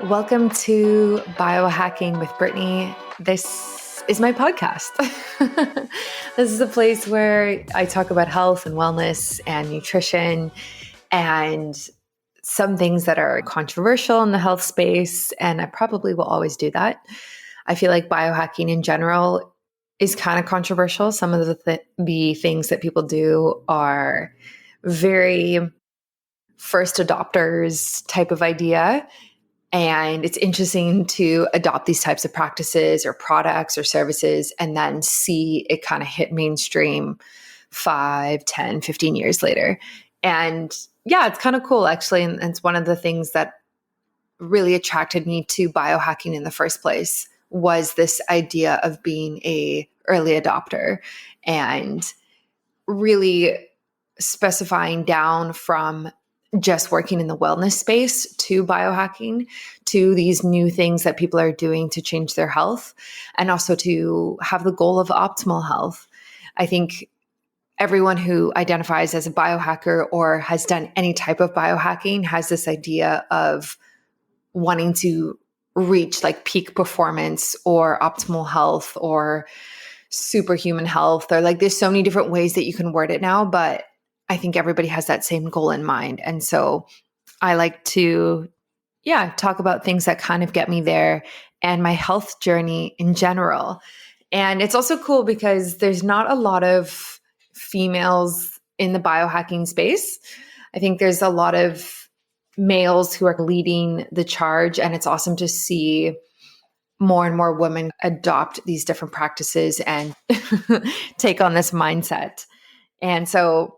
Welcome to Biohacking with Brittany. This is my podcast. This is a place where I talk about health and wellness and nutrition and some things that are controversial in the health space. And I probably will always do that. I feel like biohacking in general is kind of controversial. Some of the things that people do are very first adopters type of idea. And it's interesting to adopt these types of practices or products or services and then see it kind of hit mainstream 5, 10, 15 years later. And yeah, it's kind of cool actually. And it's one of the things that really attracted me to biohacking in the first place was this idea of being a early adopter and really specifying down from just working in the wellness space to biohacking, to these new things that people are doing to change their health, and also to have the goal of optimal health. I think everyone who identifies as a biohacker or has done any type of biohacking has this idea of wanting to reach like peak performance or optimal health or superhuman health, or like there's so many different ways that you can word it now, but I think everybody has that same goal in mind. And so I like to, talk about things that kind of get me there and my health journey in general. And it's also cool because there's not a lot of females in the biohacking space. I think there's a lot of males who are leading the charge, and it's awesome to see more and more women adopt these different practices and take on this mindset. And so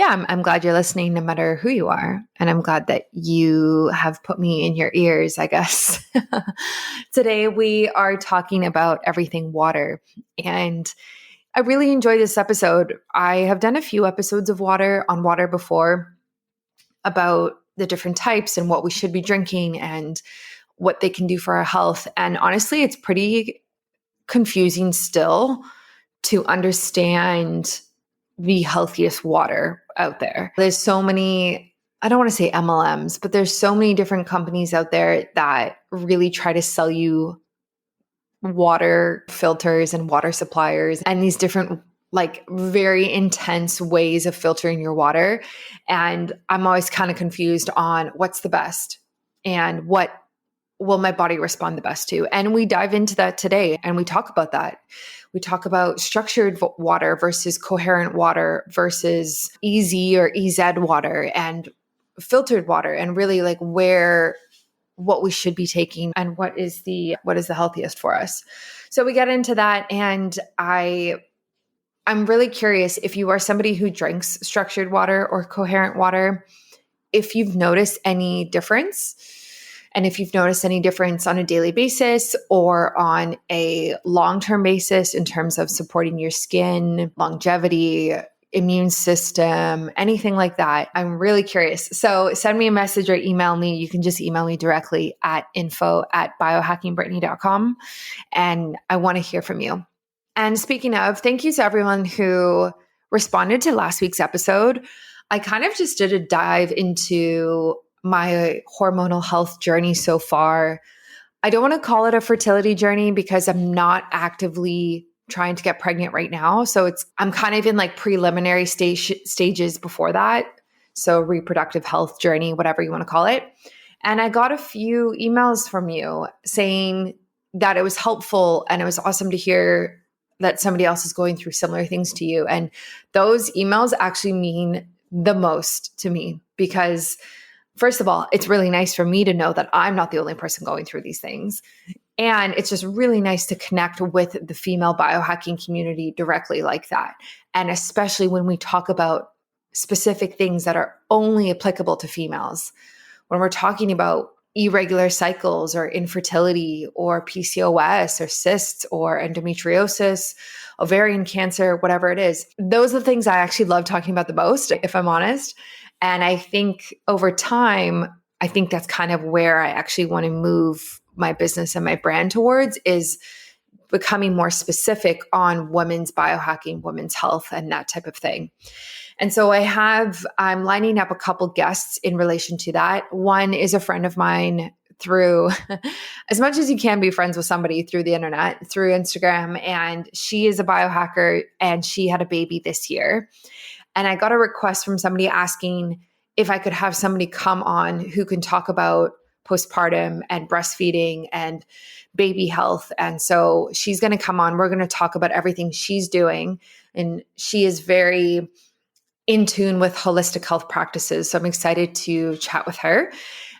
I'm glad you're listening no matter who you are. And I'm glad that you have put me in your ears, I guess. Today, we are talking about everything water. And I really enjoy this episode. I have done a few episodes of water before about the different types and what we should be drinking and what they can do for our health. And honestly, it's pretty confusing still to understand the healthiest water out there. There's so many, I don't want to say MLMs, but there's so many different companies out there that really try to sell you water filters and water suppliers and these different like very intense ways of filtering your water. And I'm always kind of confused on what's the best and what will my body respond the best to. And we dive into that today and we talk about that. We talk about structured water versus coherent water versus EZ or EZ water and filtered water, and really like what we should be taking and what is the healthiest for us. So we get into that, and I'm really curious if you are somebody who drinks structured water or coherent water, if you've noticed any difference. And if you've noticed any difference on a daily basis or on a long-term basis in terms of supporting your skin, longevity, immune system, anything like that, I'm really curious. So send me a message or email me. You can just email me directly at info@biohackingbrittany.com. And I want to hear from you. And speaking of, thank you to everyone who responded to last week's episode. I kind of just did a dive into my hormonal health journey so far. I don't want to call it a fertility journey because I'm not actively trying to get pregnant right now. So I'm kind of in like preliminary stages before that. So reproductive health journey, whatever you want to call it. And I got a few emails from you saying that it was helpful and it was awesome to hear that somebody else is going through similar things to you. And those emails actually mean the most to me because first of all, it's really nice for me to know that I'm not the only person going through these things. And it's just really nice to connect with the female biohacking community directly like that. And especially when we talk about specific things that are only applicable to females. When we're talking about irregular cycles or infertility or PCOS or cysts or endometriosis, ovarian cancer, whatever it is, those are the things I actually love talking about the most, if I'm honest. And I think over time, I think that's kind of where I actually want to move my business and my brand towards, is becoming more specific on women's biohacking, women's health, and that type of thing. And so I'm lining up a couple guests in relation to that. One is a friend of mine through as much as you can be friends with somebody through the internet, through Instagram. And she is a biohacker and she had a baby this year. And I got a request from somebody asking if I could have somebody come on who can talk about postpartum and breastfeeding and baby health. And so she's going to come on. We're going to talk about everything she's doing. And she is very in tune with holistic health practices. So I'm excited to chat with her.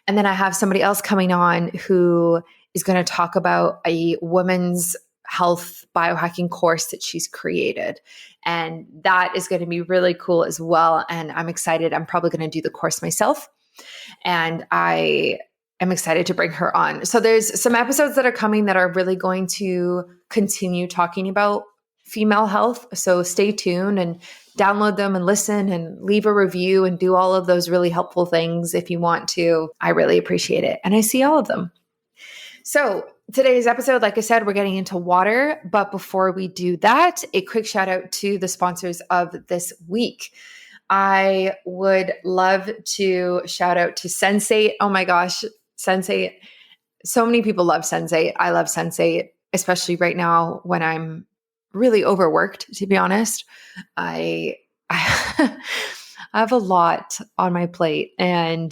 And then I have somebody else coming on who is going to talk about a women's health biohacking course that she's created. And that is going to be really cool as well. And I'm excited. I'm probably going to do the course myself. And I am excited to bring her on. So there's some episodes that are coming that are really going to continue talking about female health. So stay tuned and download them and listen and leave a review and do all of those really helpful things if you want to. I really appreciate it. And I see all of them. So today's episode, like I said, we're getting into water. But before we do that, a quick shout out to the sponsors of this week. I would love to shout out to Sensate. Oh my gosh, Sensate. So many people love Sensate. I love Sensate, especially right now when I'm really overworked, to be honest. I have a lot on my plate, and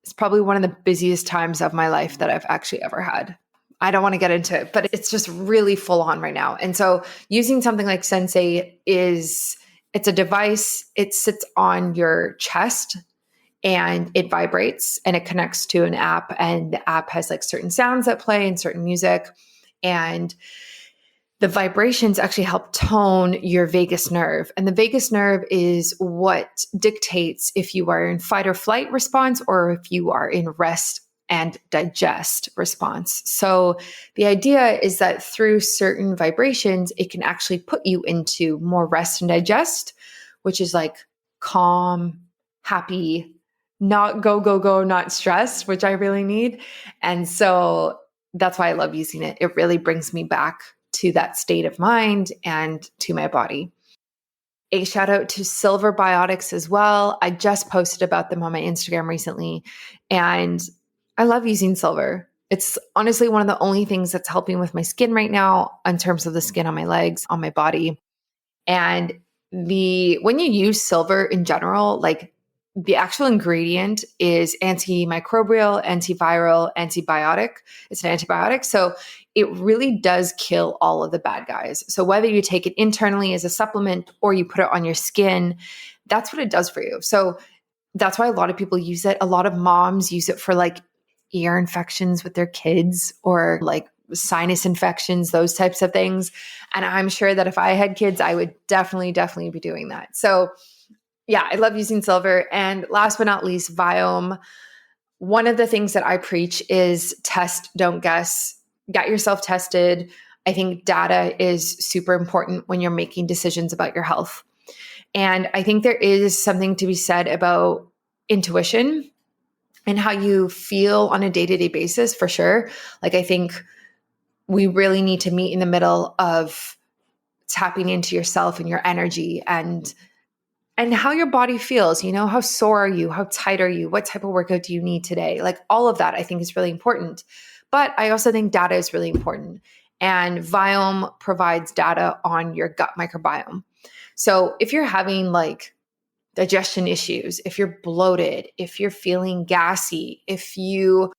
it's probably one of the busiest times of my life that I've actually ever had. I don't want to get into it, but it's just really full on right now. And so using something like Sensate it's a device. It sits on your chest and it vibrates and it connects to an app, and the app has like certain sounds that play and certain music. And the vibrations actually help tone your vagus nerve. And the vagus nerve is what dictates if you are in fight or flight response or if you are in rest and digest response. So the idea is that through certain vibrations, it can actually put you into more rest and digest, which is like calm, happy, not go, go, go, not stressed, which I really need. And so that's why I love using it. It really brings me back to that state of mind and to my body. A shout out to Silver Biotics as well. I just posted about them on my Instagram recently, and I love using silver. It's honestly one of the only things that's helping with my skin right now in terms of the skin on my legs, on my body. And when you use silver in general, like the actual ingredient is antimicrobial, antiviral, antibiotic. It's an antibiotic. So it really does kill all of the bad guys. So whether you take it internally as a supplement or you put it on your skin, that's what it does for you. So that's why a lot of people use it. A lot of moms use it for like ear infections with their kids or like sinus infections, those types of things. And I'm sure that if I had kids, I would definitely be doing that. So yeah, I love using silver. And last but not least, Viome. One of the things that I preach is test, don't guess. Get yourself tested. I think data is super important when you're making decisions about your health. And I think there is something to be said about intuition and how you feel on a day-to-day basis, for sure. Like, I think we really need to meet in the middle of tapping into yourself and your energy and how your body feels. You know, how sore are you? How tight are you? What type of workout do you need today? Like, all of that I think is really important. But I also think data is really important. And Viome provides data on your gut microbiome. So if you're having like digestion issues, if you're bloated, if you're feeling gassy, if you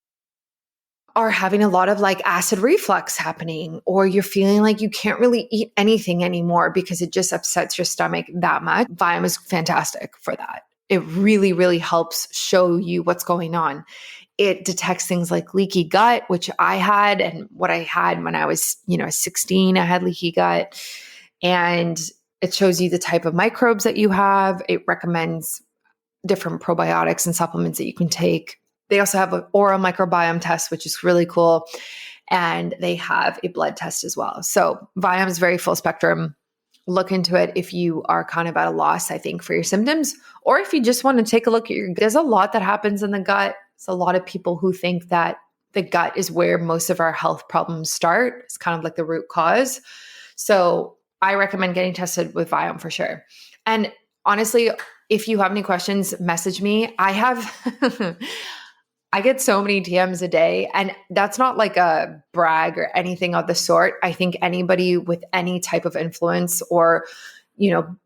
are having a lot of like acid reflux happening, or you're feeling like you can't really eat anything anymore because it just upsets your stomach that much, Viome is fantastic for that. It really, really helps show you what's going on. It detects things like leaky gut, which I had, and what I had when I was, 16, I had leaky gut. And it shows you the type of microbes that you have. It recommends different probiotics and supplements that you can take. They also have an oral microbiome test, which is really cool. And they have a blood test as well. So Viome is very full spectrum. Look into it if you are kind of at a loss, I think, for your symptoms, or if you just want to take a look at there's a lot that happens in the gut. It's a lot of people who think that the gut is where most of our health problems start. It's kind of like the root cause. So I recommend getting tested with Viome for sure. And honestly, if you have any questions, message me. I have I get so many DMs a day, and that's not like a brag or anything of the sort. I think anybody with any type of influence or, you know,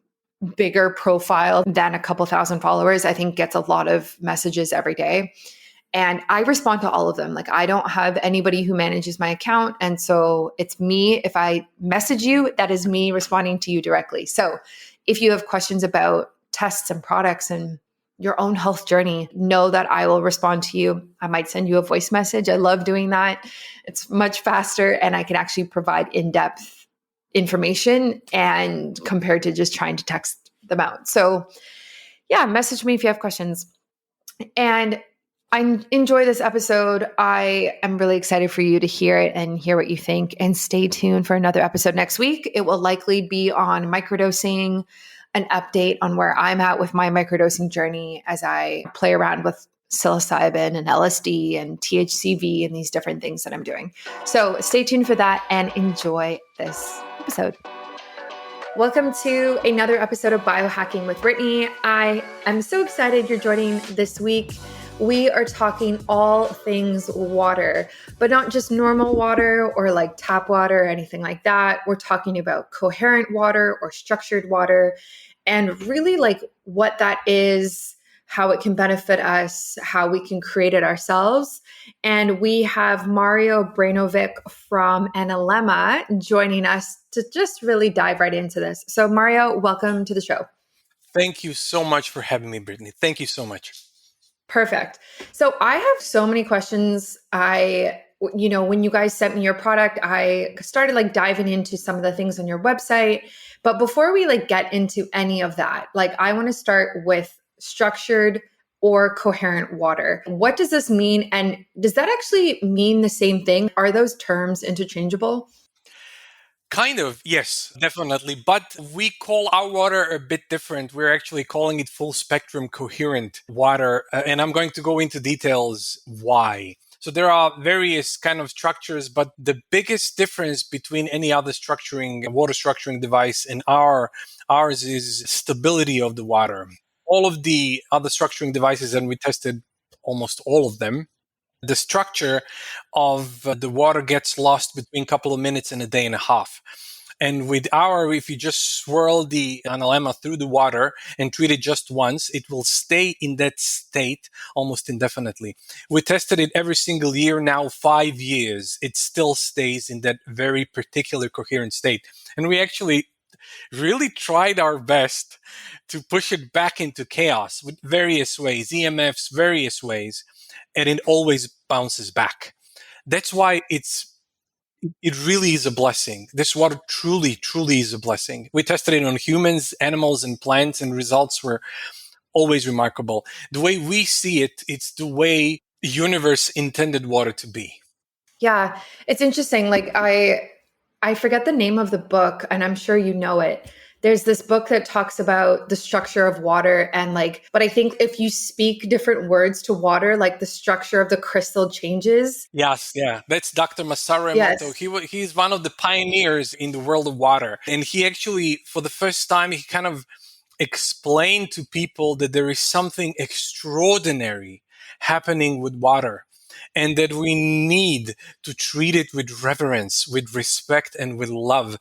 bigger profile than a couple thousand followers, I think gets a lot of messages every day. And I respond to all of them. Like, I don't have anybody who manages my account. And so it's me. If I message you, that is me responding to you directly. So if you have questions about tests and products and your own health journey, know that I will respond to you. I might send you a voice message. I love doing that. It's much faster and I can actually provide in-depth information and compared to just trying to text them out. So yeah, message me if you have questions. And I enjoy this episode. I am really excited for you to hear it and hear what you think. And stay tuned for another episode next week. It will likely be on microdosing, an update on where I'm at with my microdosing journey as I play around with psilocybin and LSD and THCV and these different things that I'm doing. So stay tuned for that and enjoy this episode. Welcome to another episode of Biohacking with Brittany. I am so excited you're joining this week. We are talking all things water, but not just normal water or like tap water or anything like that. We're talking about coherent water or structured water and really like what that is, how it can benefit us, how we can create it ourselves. And we have Mario Brainovic from Analemma joining us to just really dive right into this. So Mario, welcome to the show. Thank you so much for having me, Brittany. Thank you so much. Perfect. So I have so many questions. When you guys sent me your product, I started like diving into some of the things on your website. But before we like get into any of that, like I want to start with structured or coherent water. What does this mean? And does that actually mean the same thing? Are those terms interchangeable? Kind of, yes, definitely. But we call our water a bit different. We're actually calling it full spectrum coherent water. And I'm going to go into details why. So there are various kind of structures, but the biggest difference between any other water structuring device and ours is stability of the water. All of the other structuring devices, and we tested almost all of them, the structure of the water gets lost between a couple of minutes and a day and a half. And with if you just swirl the Analemma through the water and treat it just once, it will stay in that state almost indefinitely. We tested it every single year now, 5 years. It still stays in that very particular coherent state. And we actually really tried our best to push it back into chaos with various ways, EMFs, various ways, and it always bounces back. That's why it really is a blessing. This water truly, truly is a blessing. We tested it on humans, animals, and plants, and results were always remarkable. The way we see it, it's the way the universe intended water to be. Yeah, it's interesting. Like I forget the name of the book, and I'm sure you know it. There's this book that talks about the structure of water and but I think if you speak different words to water, like the structure of the crystal changes. Yes, yeah. That's Dr. Masaru Emoto. Yes. He's one of the pioneers in the world of water. And he actually, for the first time, he kind of explained to people that there is something extraordinary happening with water and that we need to treat it with reverence, with respect, and with love.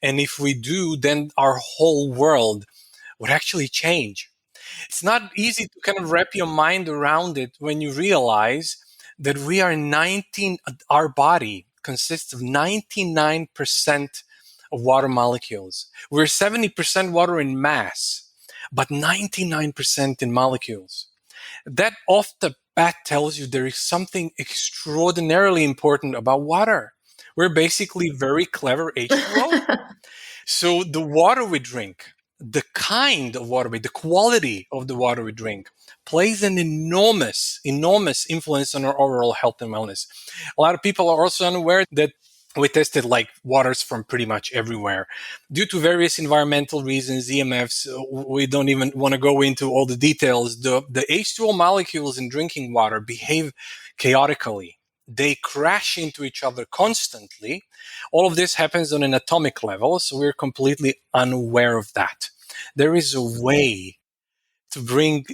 And if we do, then our whole world would actually change. It's not easy to kind of wrap your mind around it when you realize that our body consists of 99% of water molecules. We're 70% water in mass, but 99% in molecules. That off the bat tells you there is something extraordinarily important about water. We're basically very clever H2O. So the water we drink, the kind of water the quality of the water we drink plays an enormous influence on our overall health and wellness. A lot of people are also unaware that we tested like waters from pretty much everywhere. Due to various environmental reasons, EMFs, we don't even want to go into all the details. The H2O molecules in drinking water behave chaotically. They crash into each other constantly. All of this happens on an atomic level, so we're completely unaware of that. There is a way to bring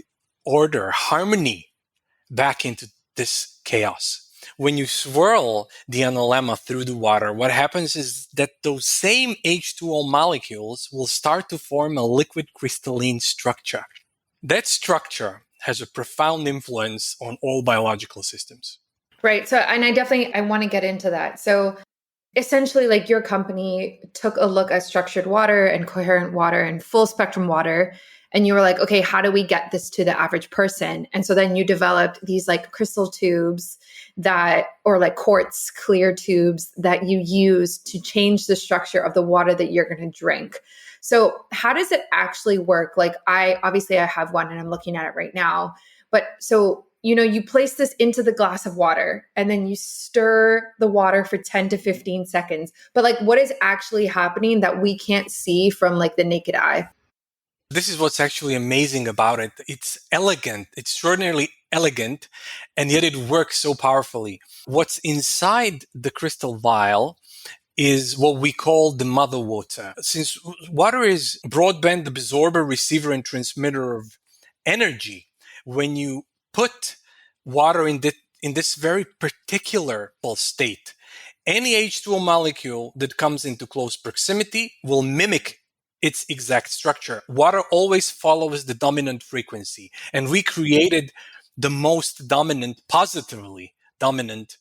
order, harmony back into this chaos. When you swirl the analemma through the water, what happens is that those same H2O molecules will start to form a liquid crystalline structure. That structure has a profound influence on all biological systems. Right. So, and I want to get into that. So, essentially, like your company took a look at structured water and coherent water and full spectrum water. And you were like, okay, how do we get this to the average person? And so then you developed these like crystal tubes that, or like quartz clear tubes that you use to change the structure of the water that you're going to drink. So, how does it actually work? Like, I have one and I'm looking at it right now. But so, you place this into the glass of water and then you stir the water for 10 to 15 seconds. But like, what is actually happening that we can't see from like the naked eye? This is what's actually amazing about it. It's elegant, extraordinarily elegant, and yet it works so powerfully. What's inside the crystal vial is what we call the mother water. Since water is broadband absorber, receiver, and transmitter of energy, when you put water in this very particular state, any H2O molecule that comes into close proximity will mimic its exact structure. Water always follows the dominant frequency, and we created the most dominant, positively dominant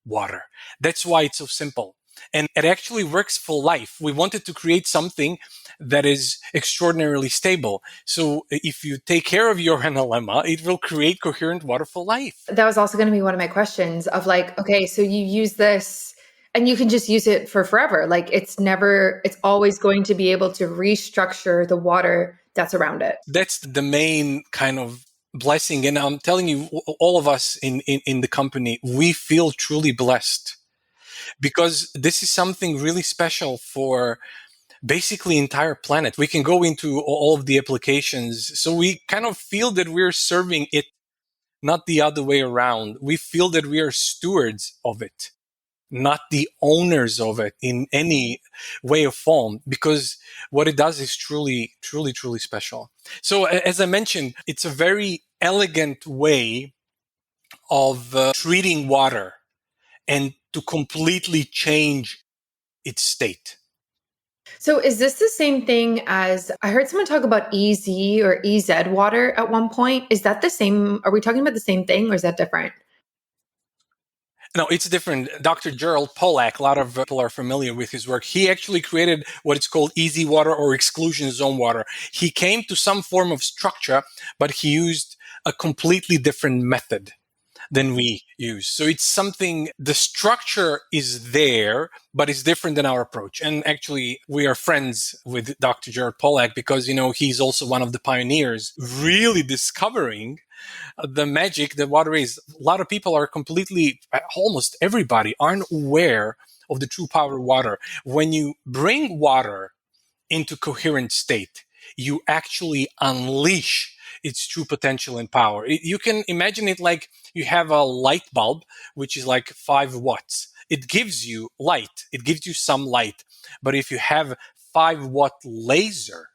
water. That's why it's so simple. And it actually works for life. We wanted to create something that is extraordinarily stable. So if you take care of your analemma, it will create coherent water for life. That was also going to be one of my questions of like, okay, so you use this and you can just use it for forever. Like it's always going to be able to restructure the water that's around it. That's the main kind of blessing. And I'm telling you, all of us in the company, we feel truly blessed because this is something really special for basically entire planet. We can go into all of the applications. So we kind of feel that we're serving it, not the other way around. We feel that we are stewards of it, not the owners of it in any way or form, because what it does is truly, truly, truly special. So as I mentioned, it's a very elegant way of treating water and to completely change its state. So is this the same thing as I heard someone talk about EZ or EZ water at one point? Is that the same? Are we talking about the same thing or is that different? No, it's different. Dr. Gerald Pollack, a lot of people are familiar with his work. He actually created what is called easy water or exclusion zone water. He came to some form of structure, but he used a completely different method than we use. So it's something, the structure is there, but it's different than our approach. And actually, we are friends with Dr. Gerald Pollack because, he's also one of the pioneers really discovering the magic that water is. A lot of people are almost everybody aren't aware of the true power of water. When you bring water into coherent state, you actually unleash its true potential and power. You can imagine it like you have a light bulb, which is like 5 watts. It gives you light. It gives you some light. But if you have 5-watt laser,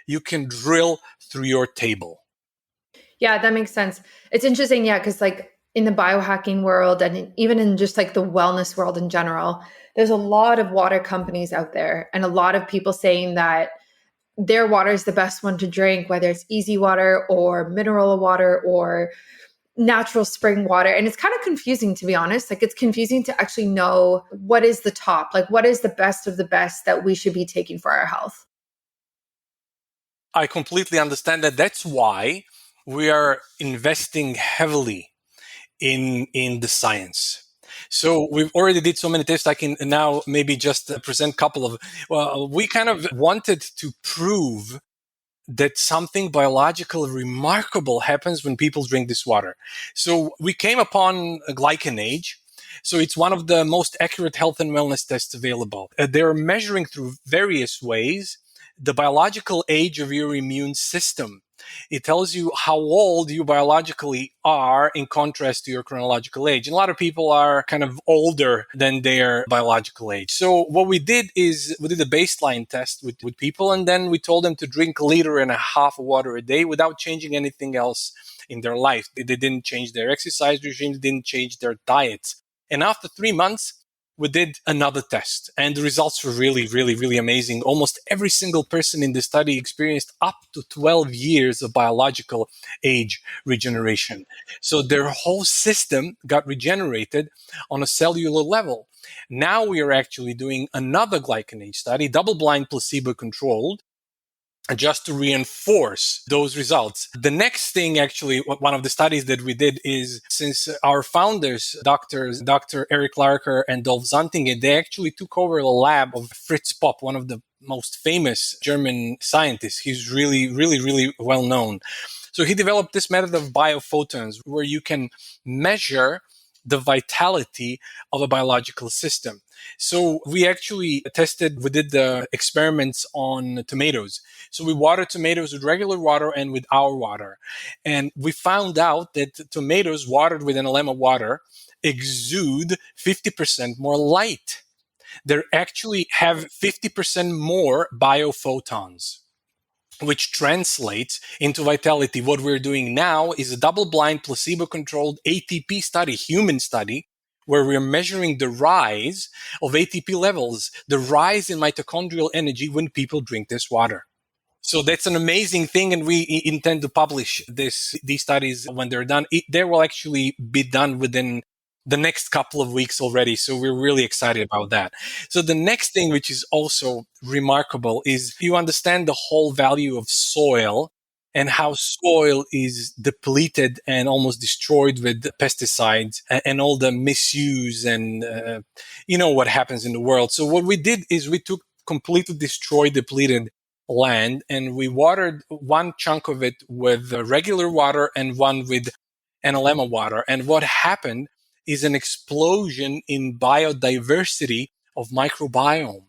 you can drill through your table. Yeah, that makes sense. It's interesting. Yeah. Cause like in the biohacking world and even in just like the wellness world in general, there's a lot of water companies out there and a lot of people saying that their water is the best one to drink, whether it's easy water or mineral water or natural spring water. And it's kind of confusing, to be honest. Like it's confusing to actually know what is the top, like what is the best of the best that we should be taking for our health. I completely understand that. That's why we are investing heavily in the science. So we've already did so many tests. I can now maybe just present a couple of. Well, we kind of wanted to prove that something biological remarkable happens when people drink this water. So we came upon a glycan age. So it's one of the most accurate health and wellness tests available. They're measuring through various ways the biological age of your immune system. It tells you how old you biologically are in contrast to your chronological age. And a lot of people are kind of older than their biological age. So what we did is we did a baseline test with people, and then we told them to drink 1.5 liters of water a day without changing anything else in their life. They didn't change their exercise regime, they didn't change their diets. And after 3 months, we did another test, and the results were really, really, really amazing. Almost every single person in the study experienced up to 12 years of biological age regeneration. So their whole system got regenerated on a cellular level. Now we are actually doing another glycan age study, double-blind, placebo-controlled, just to reinforce those results. The next thing, actually, one of the studies that we did is, since our founders, Dr. Eric Larker and Dolph Zantingen, they actually took over the lab of Fritz Popp, one of the most famous German scientists. He's really, really, really well known. So he developed this method of biophotons where you can measure the vitality of a biological system. So we did the experiments on tomatoes. So we watered tomatoes with regular water and with our water. And we found out that tomatoes watered with Analemma water exude 50% more light. They actually have 50% more biophotons, which translates into vitality. What we're doing now is a double-blind, placebo-controlled ATP study, human study, where we're measuring the rise of ATP levels, the rise in mitochondrial energy when people drink this water. So that's an amazing thing, and we intend to publish these studies when they're done. They will actually be done within the next couple of weeks already. So we're really excited about that. So the next thing, which is also remarkable, is you understand the whole value of soil and how soil is depleted and almost destroyed with pesticides and all the misuse and what happens in the world. So what we did is we took completely destroyed, depleted land, and we watered one chunk of it with regular water and one with Analemma water. And what happened is an explosion in biodiversity of microbiome.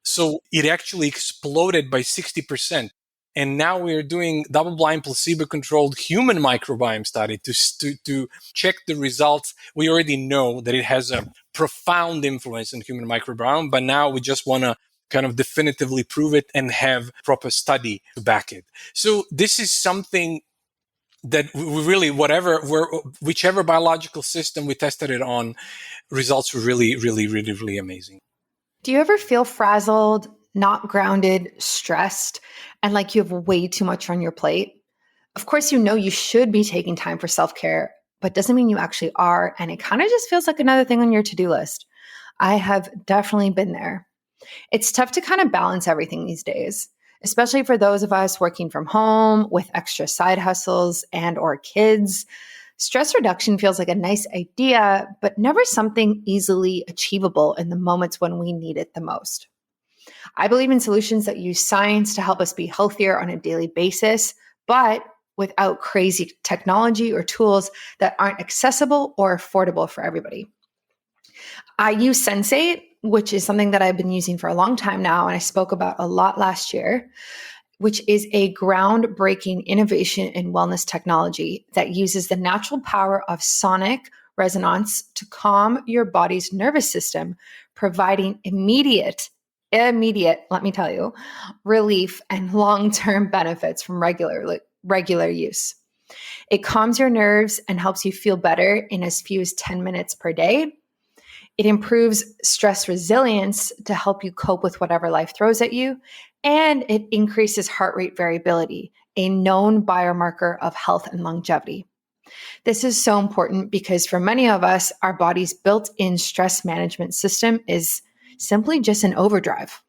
So it actually exploded by 60%. And now we're doing double-blind, placebo-controlled human microbiome study to check the results. We already know that it has a profound influence on human microbiome, but now we just want to kind of definitively prove it and have proper study to back it. So this is something that we really, whichever biological system we tested it on, results were really, really, really, really amazing. Do you ever feel frazzled, not grounded, stressed, and like you have way too much on your plate? Of course, you should be taking time for self-care, but doesn't mean you actually are. And it kind of just feels like another thing on your to-do list. I have definitely been there. It's tough to kind of balance everything these days, especially for those of us working from home with extra side hustles and or kids. Stress reduction feels like a nice idea, but never something easily achievable in the moments when we need it the most. I believe in solutions that use science to help us be healthier on a daily basis, but without crazy technology or tools that aren't accessible or affordable for everybody. I use Sensate, which is something that I've been using for a long time now, and I spoke about a lot last year, which is a groundbreaking innovation in wellness technology that uses the natural power of sonic resonance to calm your body's nervous system, providing immediate, let me tell you, relief and long-term benefits from regular use. It calms your nerves and helps you feel better in as few as 10 minutes per day. It improves stress resilience to help you cope with whatever life throws at you. And it increases heart rate variability, a known biomarker of health and longevity. This is so important because for many of us, our body's built-in stress management system is simply just an overdrive.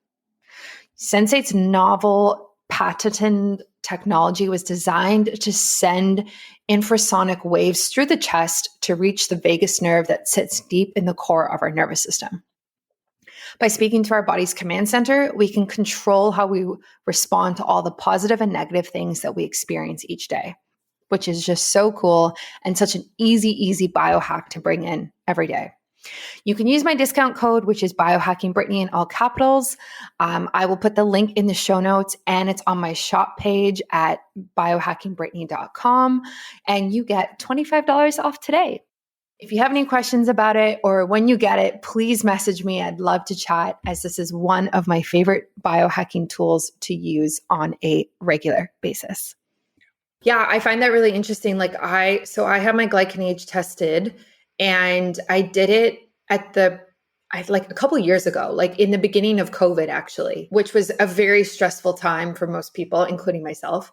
Sensate's novel patented technology was designed to send infrasonic waves through the chest to reach the vagus nerve that sits deep in the core of our nervous system. By speaking to our body's command center, we can control how we respond to all the positive and negative things that we experience each day, which is just so cool and such an easy biohack to bring in every day. You can use my discount code, which is biohackingbrittany in all capitals. I will put the link in the show notes, and it's on my shop page at biohackingbrittany.com, and you get $25 off today. If you have any questions about it or when you get it, please message me. I'd love to chat, as this is one of my favorite biohacking tools to use on a regular basis. Yeah, I find that really interesting. So I have my glycanage tested, and I did it at like a couple of years ago, like in the beginning of COVID, actually, which was a very stressful time for most people, including myself.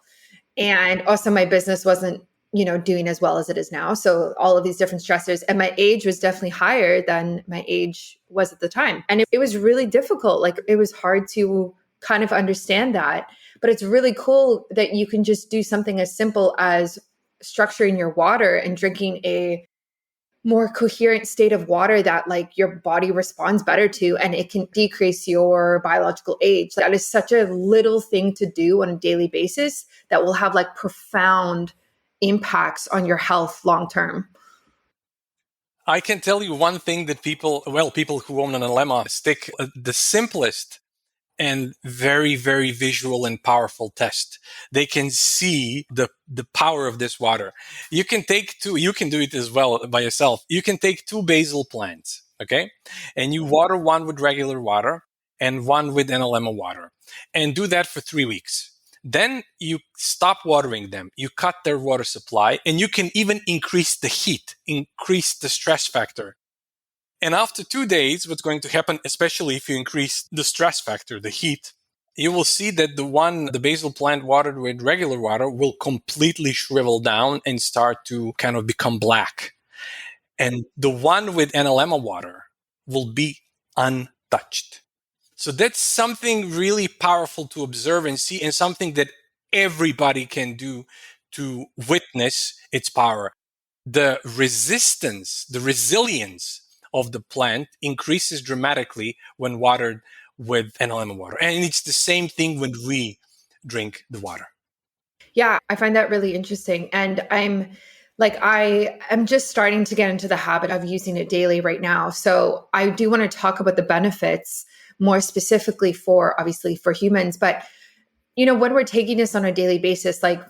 And also my business wasn't, doing as well as it is now. So all of these different stressors, and my age was definitely higher than my age was at the time. And it was really difficult. Like it was hard to kind of understand that. But it's really cool that you can just do something as simple as structuring your water and drinking a more coherent state of water that like your body responds better to, and it can decrease your biological age. That is such a little thing to do on a daily basis that will have like profound impacts on your health long term. I can tell you one thing that people who own an Analemma stick the simplest and very, very visual and powerful test. They can see the power of this water. You can you can do it as well by yourself. You can take two basil plants, okay? And you water one with regular water and one with Analemma water, and do that for 3 weeks. Then you stop watering them. You cut their water supply, and you can even increase the heat, increase the stress factor. And after 2 days, what's going to happen, especially if you increase the stress factor, the heat, you will see that the basil plant watered with regular water will completely shrivel down and start to kind of become black. And the one with Analemma water will be untouched. So that's something really powerful to observe and see, and something that everybody can do to witness its power. The resistance, the resilience of the plant increases dramatically when watered with Analemma water. And it's the same thing when we drink the water. Yeah, I find that really interesting. And I am just starting to get into the habit of using it daily right now. So I do want to talk about the benefits more specifically for obviously for humans. But when we're taking this on a daily basis, like,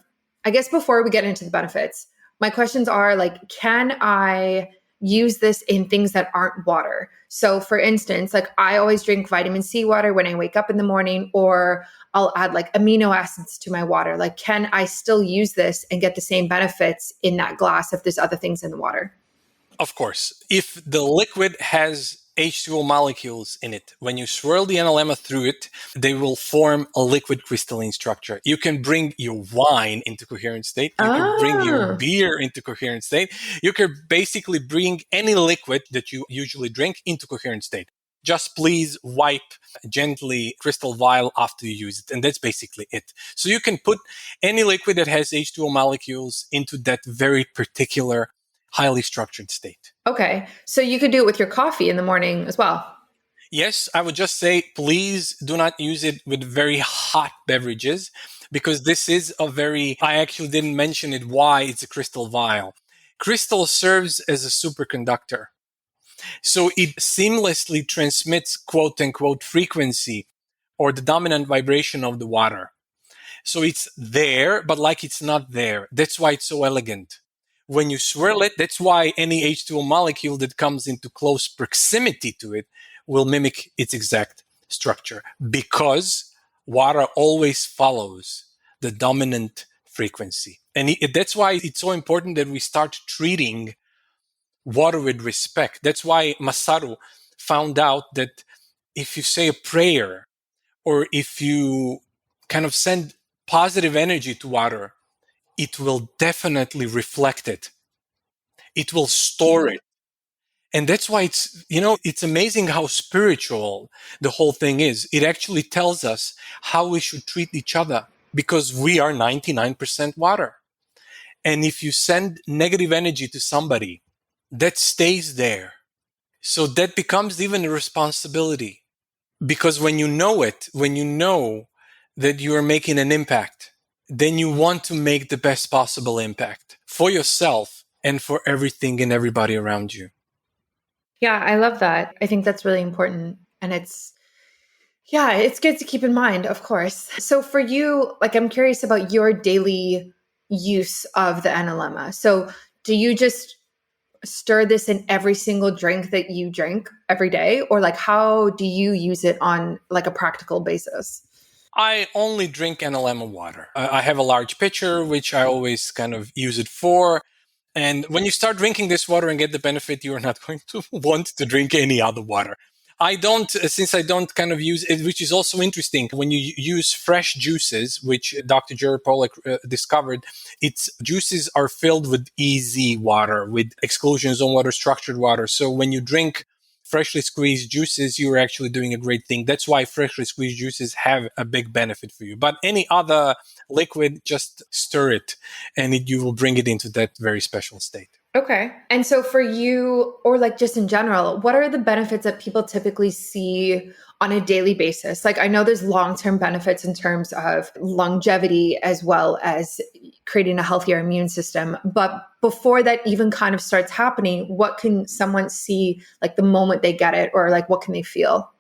I guess before we get into the benefits, my questions are like, can I use this in things that aren't water? So, for instance, like I always drink vitamin C water when I wake up in the morning, or I'll add like amino acids to my water. Like, can I still use this and get the same benefits in that glass if there's other things in the water? Of course, if the liquid has H2O molecules in it, when you swirl the analemma through it, they will form a liquid crystalline structure. You can bring your wine into coherent state. You can bring your Ah, beer into coherent state. You can basically bring any liquid that you usually drink into coherent state. Just please wipe gently crystal vial after you use it. And that's basically it. So you can put any liquid that has H2O molecules into that very particular highly structured state. okay. So you could do it with your coffee in the morning as well. Yes, I would just say please do not use it with very hot beverages, because this is I actually didn't mention it, why it's a crystal vial. Crystal serves as a superconductor. So it seamlessly transmits quote unquote frequency or the dominant vibration of the water. So it's there, but like it's not there. That's why it's so elegant. When you swirl it, that's why any H2O molecule that comes into close proximity to it will mimic its exact structure, because water always follows the dominant frequency. And that's why it's so important that we start treating water with respect. That's why Masaru found out that if you say a prayer, or if you kind of send positive energy to water, it will definitely reflect it. It will store it. And that's why it's amazing how spiritual the whole thing is. It actually tells us how we should treat each other, because we are 99% water. And if you send negative energy to somebody, that stays there. So that becomes even a responsibility. Because when you know that you are making an impact, then you want to make the best possible impact for yourself and for everything and everybody around you. Yeah, I love that. I think that's really important. And it's good to keep in mind, of course. So for you, like, I'm curious about your daily use of the analemma. So do you just stir this in every single drink that you drink every day? Or like, how do you use it on like a practical basis? I only drink Analemma water. I have a large pitcher, which I always kind of use it for. And when you start drinking this water and get the benefit, you are not going to want to drink any other water. I don't, since I don't kind of use it, which is also interesting. When you use fresh juices, which Dr. Jared Pollack discovered, its juices are filled with easy water, with exclusion zone water, structured water. So when you drink freshly squeezed juices, you're actually doing a great thing. That's why freshly squeezed juices have a big benefit for you. But any other liquid, just stir it and you will bring it into that very special state. Okay. And so for you, or like just in general, what are the benefits that people typically see on a daily basis? Like I know there's long-term benefits in terms of longevity as well as creating a healthier immune system. But before that even kind of starts happening, what can someone see like the moment they get it, or like what can they feel?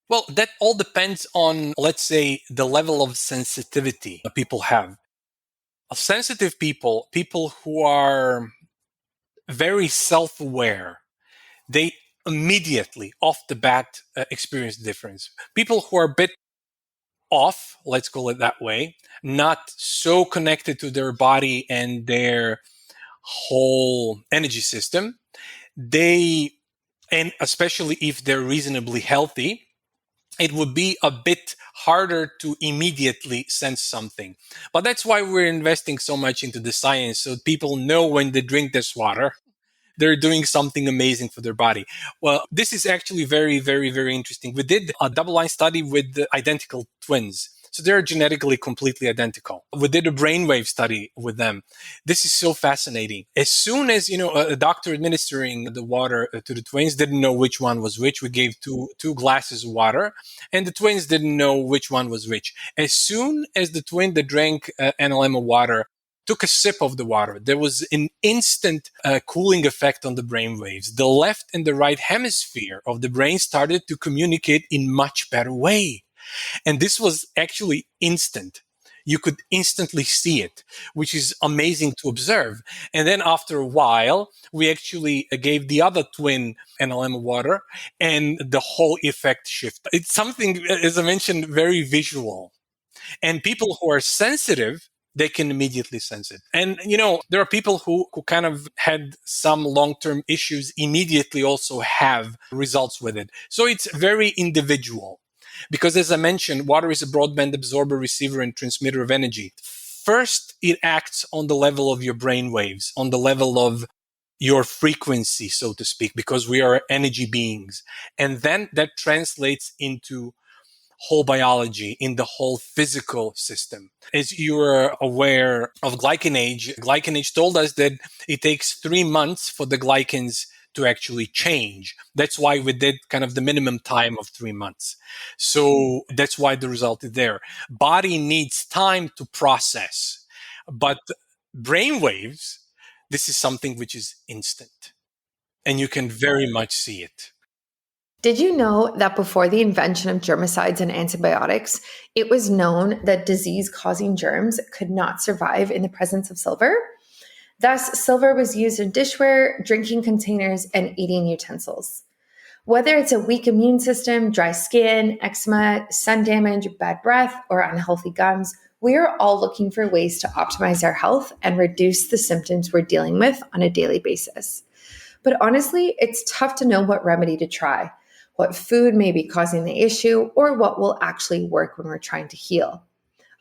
Well, that all depends on, let's say, the level of sensitivity that people have. Sensitive people who are very self-aware, they immediately off the bat experience the difference. People who are a bit off, let's call it that way, not so connected to their body and their whole energy system, they, and especially if they're reasonably healthy, it would be a bit harder to immediately sense something. But that's why we're investing so much into the science, so people know when they drink this water, they're doing something amazing for their body. Well, this is actually very, very, very interesting. We did a double-blind study with the identical twins. So they're genetically completely identical. We did a brainwave study with them. This is so fascinating. As soon as, a doctor administering the water to the twins didn't know which one was which, we gave two glasses of water, and the twins didn't know which one was which. As soon as the twin that drank Analemma water took a sip of the water, there was an instant cooling effect on the brain waves. The left and the right hemisphere of the brain started to communicate in much better way. And this was actually instant. You could instantly see it, which is amazing to observe. And then after a while, we actually gave the other twin Analemma water, and the whole effect shifted. It's something, as I mentioned, very visual. And people who are sensitive, they can immediately sense it. And, there are people who kind of had some long-term issues, immediately also have results with it. So it's very individual. Because as I mentioned, water is a broadband absorber, receiver, and transmitter of energy. First, it acts on the level of your brain waves, on the level of your frequency, so to speak, because we are energy beings. And then that translates into whole biology, in the whole physical system. As you are aware of glycan age told us that it takes 3 months for the glycans to actually change. That's why we did kind of the minimum time of 3 months. So that's why the result is there. Body needs time to process, but brainwaves, this is something which is instant, and you can very much see it. Did you know that before the invention of germicides and antibiotics, it was known that disease-causing germs could not survive in the presence of silver? Thus, silver was used in dishware, drinking containers, and eating utensils. Whether it's a weak immune system, dry skin, eczema, sun damage, bad breath, or unhealthy gums, we are all looking for ways to optimize our health and reduce the symptoms we're dealing with on a daily basis. But honestly, it's tough to know what remedy to try, what food may be causing the issue, or what will actually work when we're trying to heal.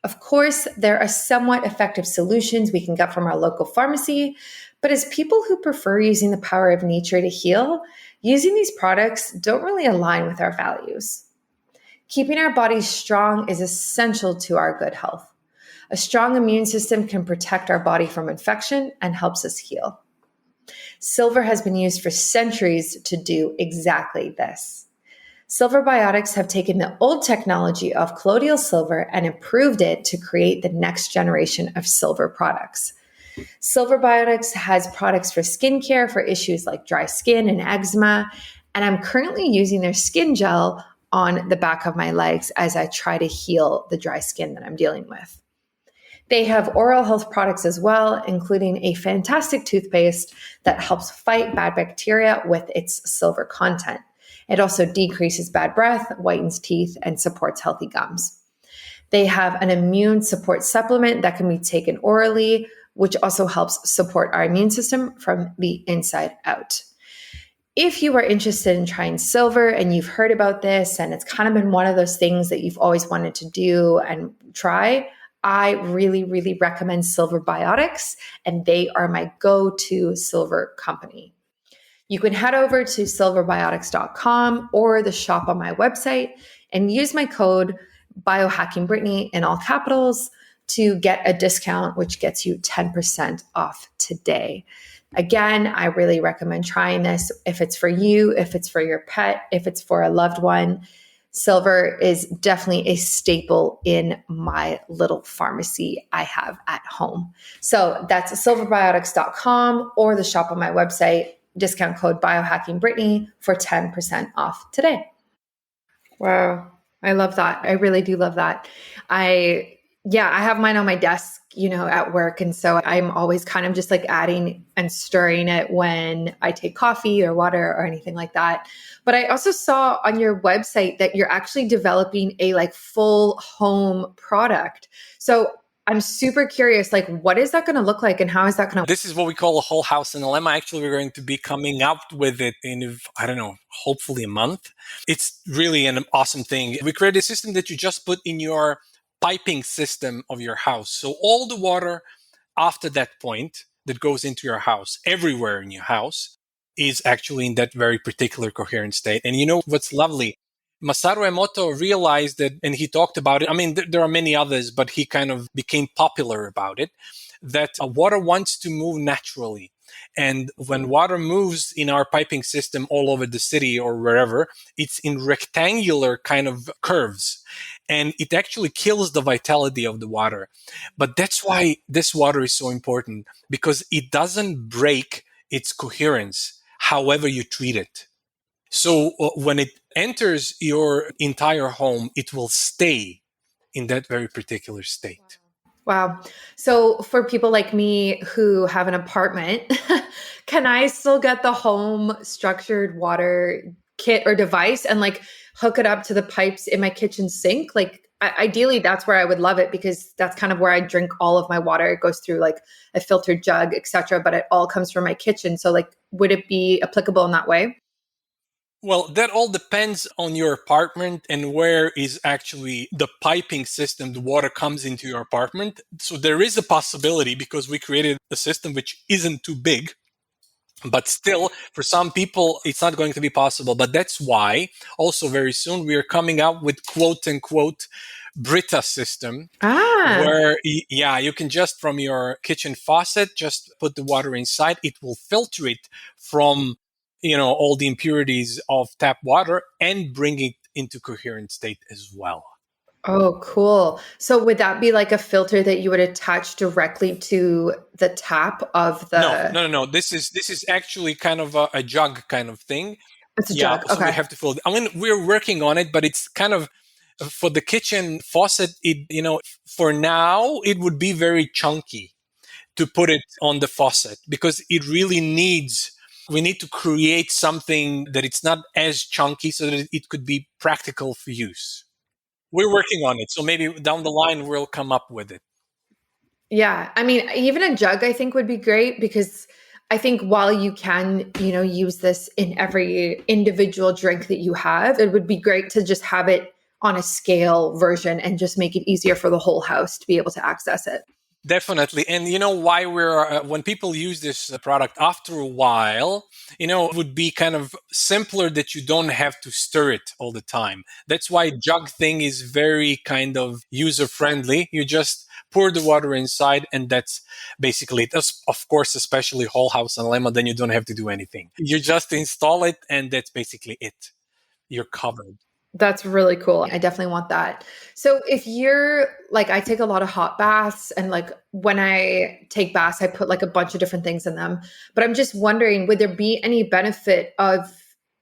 Of course, there are somewhat effective solutions we can get from our local pharmacy, but as people who prefer using the power of nature to heal, using these products don't really align with our values. Keeping our bodies strong is essential to our good health. A strong immune system can protect our body from infection and helps us heal. Silver has been used for centuries to do exactly this. Silver Biotics have taken the old technology of colloidal silver and improved it to create the next generation of silver products. Silver Biotics has products for skincare for issues like dry skin and eczema, and I'm currently using their skin gel on the back of my legs as I try to heal the dry skin that I'm dealing with. They have oral health products as well, including a fantastic toothpaste that helps fight bad bacteria with its silver content. It also decreases bad breath, whitens teeth, and supports healthy gums. They have an immune support supplement that can be taken orally, which also helps support our immune system from the inside out. If you are interested in trying silver and you've heard about this and it's kind of been one of those things that you've always wanted to do and try, I really, really recommend Silver Biotics, and they are my go-to silver company. You can head over to silverbiotics.com or the shop on my website and use my code biohackingbrittany in all capitals to get a discount, which gets you 10% off today. Again, I really recommend trying this if it's for you, if it's for your pet, if it's for a loved one. Silver is definitely a staple in my little pharmacy I have at home. So that's silverbiotics.com or the shop on my website, discount code biohackingbrittany for 10% off today. Wow. I love that. I really do love that. I have mine on my desk, at work. And so I'm always kind of just like adding and stirring it when I take coffee or water or anything like that. But I also saw on your website that you're actually developing a like full home product. So I'm super curious, like, what is that going to look like and how is that going to? This is what we call a whole house Analemma. Actually, we're going to be coming out with it in, I don't know, hopefully a month. It's really an awesome thing. We create a system that you just put in your piping system of your house. So all the water after that point that goes into your house, everywhere in your house, is actually in that very particular coherent state. And you know what's lovely? Masaru Emoto realized that, and he talked about it. I mean, there are many others, but he kind of became popular about it, that water wants to move naturally. And when water moves in our piping system all over the city or wherever, it's in rectangular kind of curves. And it actually kills the vitality of the water. But that's why this water is so important, because it doesn't break its coherence, however you treat it. So when it enters your entire home, it will stay in that very particular state. Wow. So for people like me who have an apartment, can I still get the home structured water kit or device and like hook it up to the pipes in my kitchen sink? Like ideally that's where I would love it, because that's kind of where I drink all of my water. It goes through like a filtered jug, etc., but it all comes from my kitchen. So like, would it be applicable in that way? Well, that all depends on your apartment and where is actually the piping system, the water comes into your apartment. So there is a possibility, because we created a system which isn't too big, but still, for some people, it's not going to be possible. But that's why also very soon we are coming out with quote unquote Brita system, where you can just from your kitchen faucet, just put the water inside. It will filter it from, all the impurities of tap water and bring it into coherent state as well. Oh, cool. So would that be like a filter that you would attach directly to the tap of the? No. This is actually kind of a jug kind of thing. It's a Yeah, jug. so we Okay. have to fill it. I mean, we're working on it, but it's kind of for the kitchen faucet. For now, it would be very chunky to put it on the faucet, because it really needs. We need to create something that it's not as chunky so that it could be practical for use. We're working on it, so maybe down the line we'll come up with it. Yeah. I mean, even a jug I think would be great, because I think while you can, use this in every individual drink that you have, it would be great to just have it on a scale version and just make it easier for the whole house to be able to access it. Definitely. And you know why when people use this product after a while, it would be kind of simpler that you don't have to stir it all the time. That's why jug thing is very kind of user friendly. You just pour the water inside and that's basically it. Of course, especially whole house and lemon, then you don't have to do anything. You just install it and that's basically it. You're covered. That's really cool. I definitely want that. So if you're like, I take a lot of hot baths, and like when I take baths, I put like a bunch of different things in them. But I'm just wondering, would there be any benefit of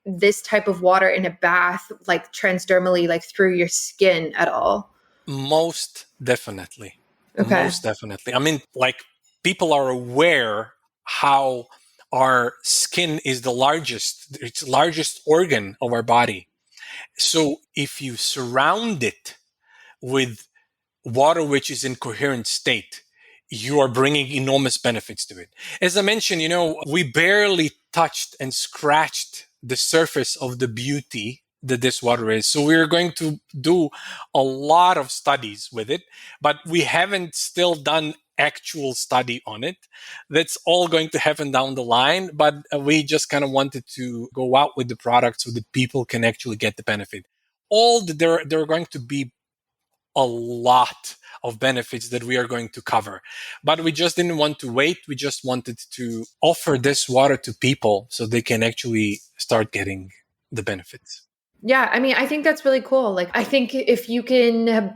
this type of water in a bath, like transdermally, like through your skin at all? Most definitely. Okay. Most definitely. I mean, like people are aware how our skin is it's the largest organ of our body. So if you surround it with water which is in coherent state, you are bringing enormous benefits to it. As I mentioned, we barely touched and scratched the surface of the beauty that this water is. So we're going to do a lot of studies with it, but we haven't still done actual study on it. That's all going to happen down the line, but we just kind of wanted to go out with the product so that people can actually get the benefit. There are going to be a lot of benefits that we are going to cover. But we just didn't want to wait. We just wanted to offer this water to people so they can actually start getting the benefits. Yeah, I mean, I think that's really cool. Like, I think if you can,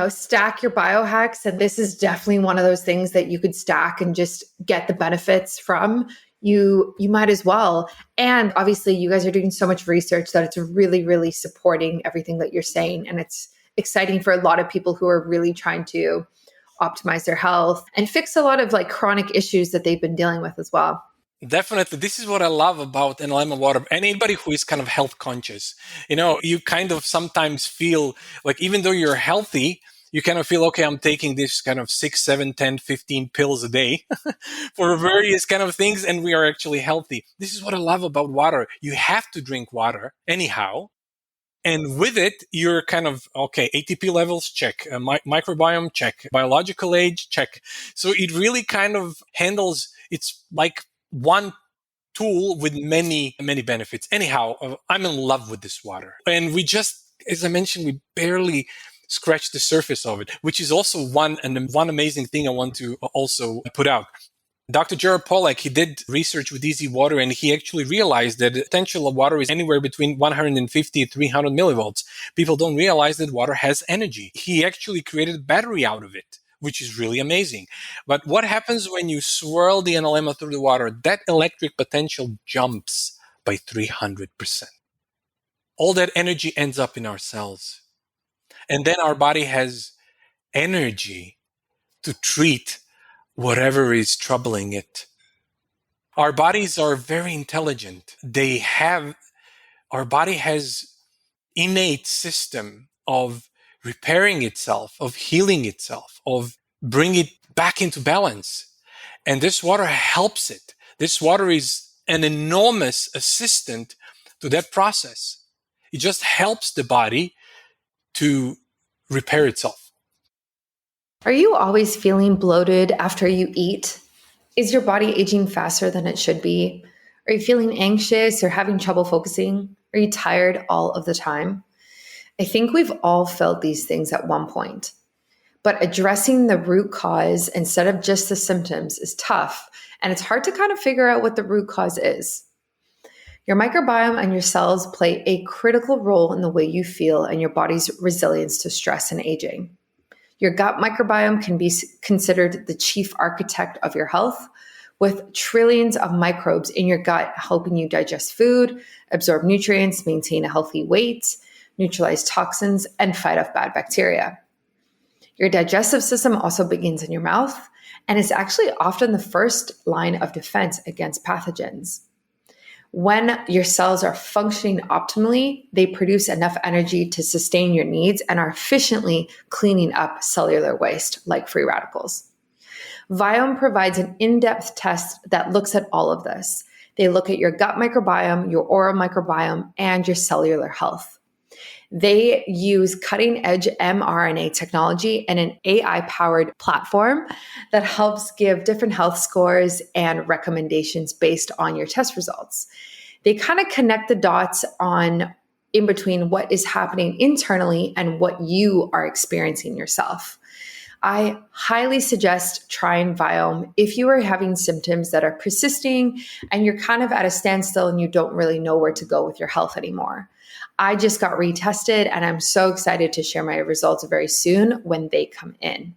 stack your biohacks, and this is definitely one of those things that you could stack and just get the benefits from, you might as well. And obviously, you guys are doing so much research that it's really, really supporting everything that you're saying. And it's exciting for a lot of people who are really trying to optimize their health and fix a lot of like chronic issues that they've been dealing with as well. Definitely. This is what I love about Analemma water. Anybody who is kind of health conscious, you kind of sometimes feel like even though you're healthy, you kind of feel, okay, I'm taking this kind of 6, 7, 10, 15 pills a day for various kind of things, and we are actually healthy. This is what I love about water. You have to drink water anyhow. And with it, you're kind of, okay, ATP levels, check. Microbiome, check. Biological age, check. So it really kind of handles, it's like one tool with many, many benefits. Anyhow, I'm in love with this water. And we just, as I mentioned, we barely scratched the surface of it, which is also one amazing thing I want to also put out. Dr. Jared Pollack, he did research with easy water, and he actually realized that the potential of water is anywhere between 150 to 300 millivolts. People don't realize that water has energy. He actually created a battery out of it, which is really amazing. But what happens when you swirl the Analemma through the water? That electric potential jumps by 300%. All that energy ends up in our cells. And then our body has energy to treat whatever is troubling it. Our bodies are very intelligent. Our body has innate system of repairing itself, of healing itself, of bringing it back into balance. And this water helps it. This water is an enormous assistant to that process. It just helps the body to repair itself. Are you always feeling bloated after you eat? Is your body aging faster than it should be? Are you feeling anxious or having trouble focusing? Are you tired all of the time? I think we've all felt these things at one point. But addressing the root cause instead of just the symptoms is tough, and it's hard to kind of figure out what the root cause is. Your microbiome and your cells play a critical role in the way you feel and your body's resilience to stress and aging. Your gut microbiome can be considered the chief architect of your health, with trillions of microbes in your gut helping you digest food, absorb nutrients, maintain a healthy weight, neutralize toxins, and fight off bad bacteria. Your digestive system also begins in your mouth and is actually often the first line of defense against pathogens. When your cells are functioning optimally, they produce enough energy to sustain your needs and are efficiently cleaning up cellular waste like free radicals. Viome provides an in-depth test that looks at all of this. They look at your gut microbiome, your oral microbiome, and your cellular health. They use cutting-edge mRNA technology and an AI-powered platform that helps give different health scores and recommendations based on your test results. They kind of connect the dots on in between what is happening internally and what you are experiencing yourself. I highly suggest trying Viome if you are having symptoms that are persisting and you're kind of at a standstill and you don't really know where to go with your health anymore. I just got retested and I'm so excited to share my results very soon when they come in.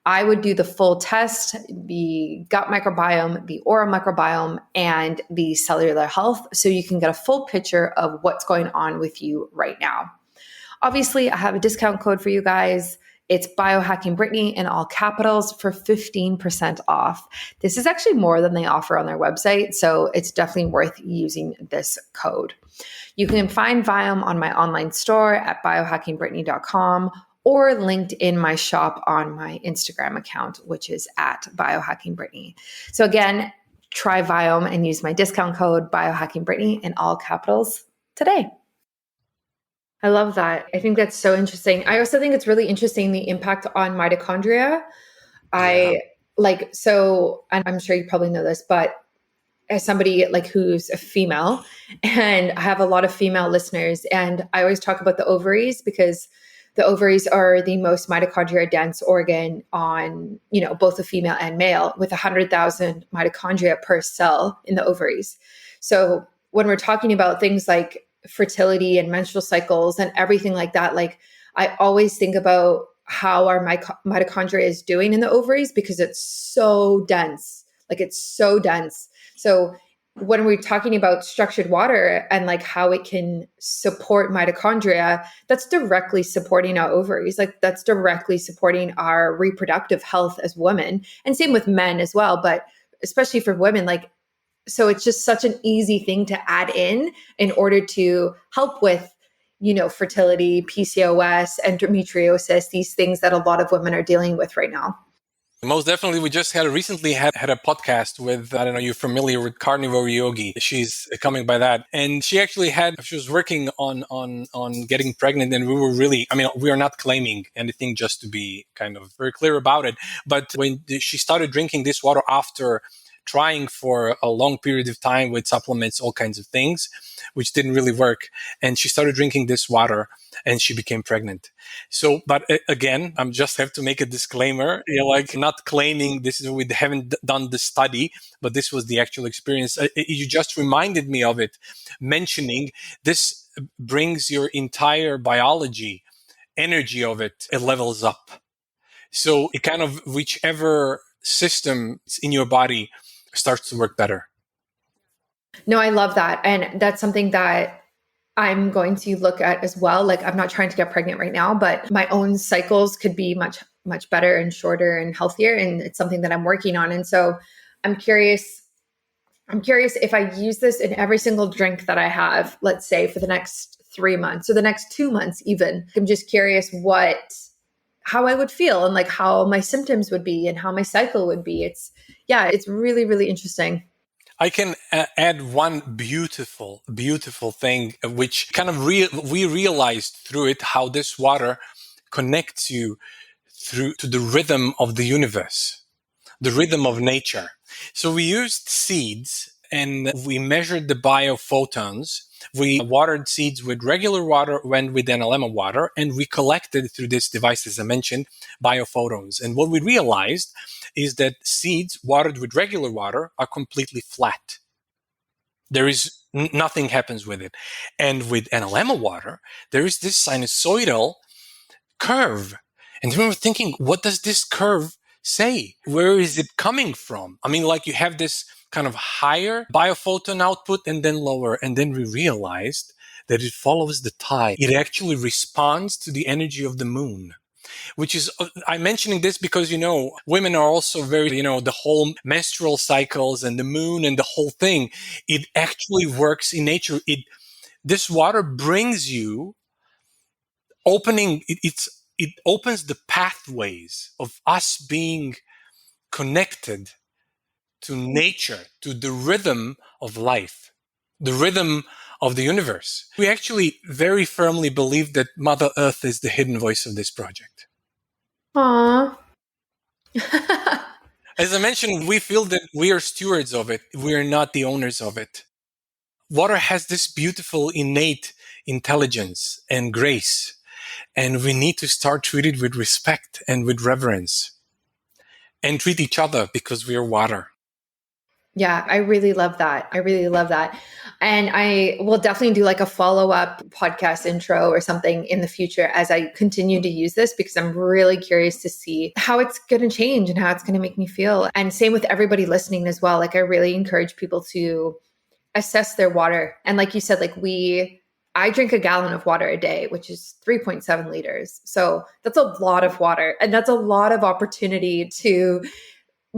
I would do the full test, the gut microbiome, the oral microbiome, and the cellular health so you can get a full picture of what's going on with you right now. Obviously, I have a discount code for you guys. It's Biohacking Brittany in all capitals for 15% off. This is actually more than they offer on their website, so it's definitely worth using this code. You can find Viome on my online store at biohackingbrittany.com or linked in my shop on my Instagram account, which is at biohackingbrittany. So again, try Viome and use my discount code biohackingbrittany in all capitals today. I love that. I think that's so interesting. I also think it's really interesting the impact on mitochondria. Yeah. And I'm sure you probably know this, but as somebody like who's a female, and I have a lot of female listeners, and I always talk about the ovaries because the ovaries are the most mitochondria dense organ on, both a female and male, with 100,000 mitochondria per cell in the ovaries. So when we're talking about things like fertility and menstrual cycles and everything like that, like I always think about how our mitochondria is doing in the ovaries because it's so dense. Like it's so dense. So when we're talking about structured water and like how it can support mitochondria, that's directly supporting our ovaries. Like that's directly supporting our reproductive health as women, and same with men as well. But especially for women, so it's just such an easy thing to add in order to help with, fertility, PCOS, endometriosis, these things that a lot of women are dealing with right now. Most definitely. We just recently had a podcast with, I don't know, you're familiar with Carnivore Yogi. She's coming by that. And she was working on getting pregnant. And we were really, we are not claiming anything, just to be kind of very clear about it. But when she started drinking this water after trying for a long period of time with supplements, all kinds of things, which didn't really work. And she started drinking this water and she became pregnant. So, but again, I'm just have to make a disclaimer. Not claiming this is, we haven't done the study, but this was the actual experience. You just reminded me of it, mentioning this brings your entire biology, energy of it levels up. So it kind of, whichever system in your body starts to work better. No, I love that. And that's something that I'm going to look at as well. Like I'm not trying to get pregnant right now, but my own cycles could be much, much better and shorter and healthier. And it's something that I'm working on. And so I'm curious if I use this in every single drink that I have, let's say for the next 3 months or the next 2 months, even. I'm just curious how I would feel and like how my symptoms would be and how my cycle would be. It's really, really interesting. I can add one beautiful, beautiful thing, which kind of we realized through it, how this water connects you to the rhythm of the universe, the rhythm of nature. So we used seeds and we measured the biophotons. We watered seeds with regular water and with Analemma water, and we collected through this device, as I mentioned, biophotons. And what we realized is that seeds watered with regular water are completely flat. There is nothing happens with it. And with Analemma water, there is this sinusoidal curve. And we were thinking, what does this curve say? Where is it coming from? You have this kind of higher biophoton output and then lower. And then we realized that it follows the tide. It actually responds to the energy of the moon. Which is, I'm mentioning this because, women are also very, the whole menstrual cycles and the moon and the whole thing. It actually works in nature. This water brings you it opens the pathways of us being connected to nature, to the rhythm of life, the rhythm of the universe. We actually very firmly believe that Mother Earth is the hidden voice of this project. Aww. As I mentioned, we feel that we are stewards of it. We are not the owners of it. Water has this beautiful innate intelligence and grace, and we need to start treating it with respect and with reverence and treat each other because we are water. Yeah, I really love that. And I will definitely do like a follow-up podcast intro or something in the future as I continue to use this, because I'm really curious to see how it's going to change and how it's going to make me feel. And same with everybody listening as well. Like I really encourage people to assess their water. And like you said, I drink a gallon of water a day, which is 3.7 liters. So that's a lot of water. And that's a lot of opportunity to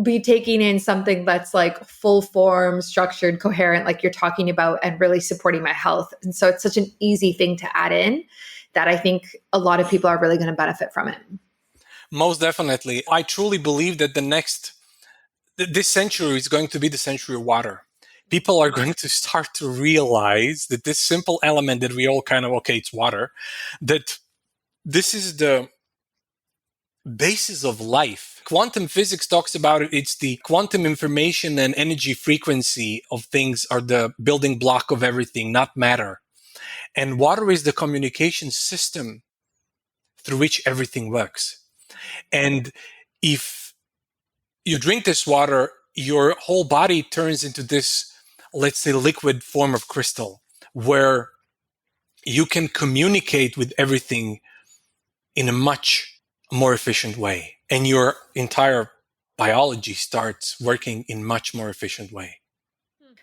be taking in something that's like full form, structured, coherent, like you're talking about, and really supporting my health. And so it's such an easy thing to add in that I think a lot of people are really going to benefit from it. Most definitely. I truly believe that this century is going to be the century of water. People are going to start to realize that this simple element that we all kind of, okay, it's water, that this is the basis of life. Quantum physics talks about it. It's the quantum information and energy frequency of things are the building block of everything, not matter. And water is the communication system through which everything works. And if you drink this water, your whole body turns into this, let's say, liquid form of crystal, where you can communicate with everything in a much more efficient way. And your entire biology starts working in much more efficient way.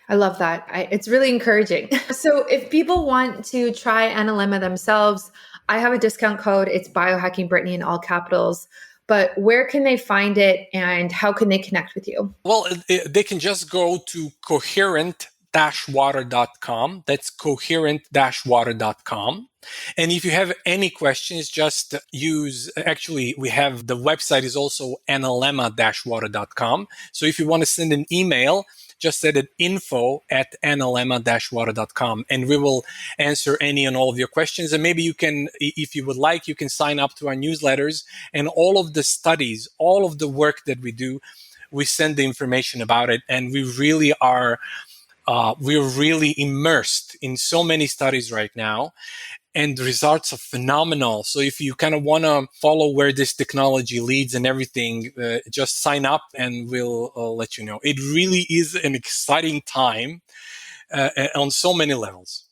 I love that. It's really encouraging. So if people want to try Analemma themselves, I have a discount code. It's Biohacking Brittany in all capitals. But where can they find it and how can they connect with you? Well, they can just go to coherent-water.com. That's coherent-water.com. And if you have any questions, just actually, we have the website is also analemma-water.com. So if you want to send an email, just send it info@analemma-water.com, and we will answer any and all of your questions. And maybe you can, if you would like, you can sign up to our newsletters, and all of the studies, all of the work that we do, we send the information about it. And we really are, we're really immersed in so many studies right now. And the results are phenomenal. So if you kind of want to follow where this technology leads and everything, just sign up and we'll let you know. It really is an exciting time on so many levels.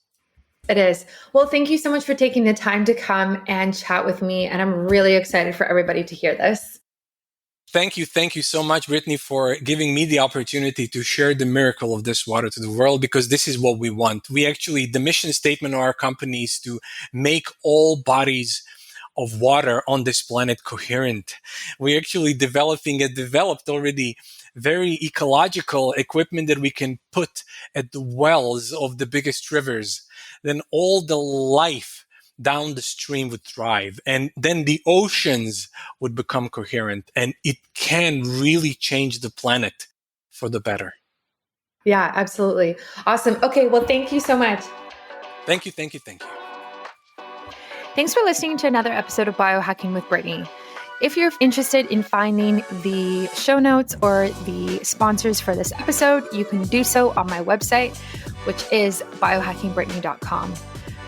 It is. Well, thank you so much for taking the time to come and chat with me. And I'm really excited for everybody to hear this. Thank you so much, Brittany, for giving me the opportunity to share the miracle of this water to the world, because this is what we want. The mission statement of our company is to make all bodies of water on this planet coherent. We're actually developed already very ecological equipment that we can put at the wells of the biggest rivers. Then all the life down the stream would thrive, and then the oceans would become coherent, and it can really change the planet for the better. Yeah, absolutely. Awesome. Okay, well, thank you so much. Thank you. Thanks for listening to another episode of Biohacking with Brittany. If you're interested in finding the show notes or the sponsors for this episode, you can do so on my website, which is biohackingbrittany.com.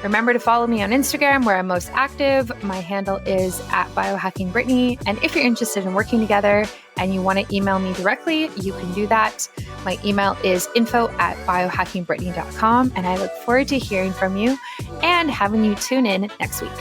Remember to follow me on Instagram, where I'm most active. My handle is @biohackingbrittany. And if you're interested in working together and you want to email me directly, you can do that. My email is info@biohackingbrittany.com. And I look forward to hearing from you and having you tune in next week.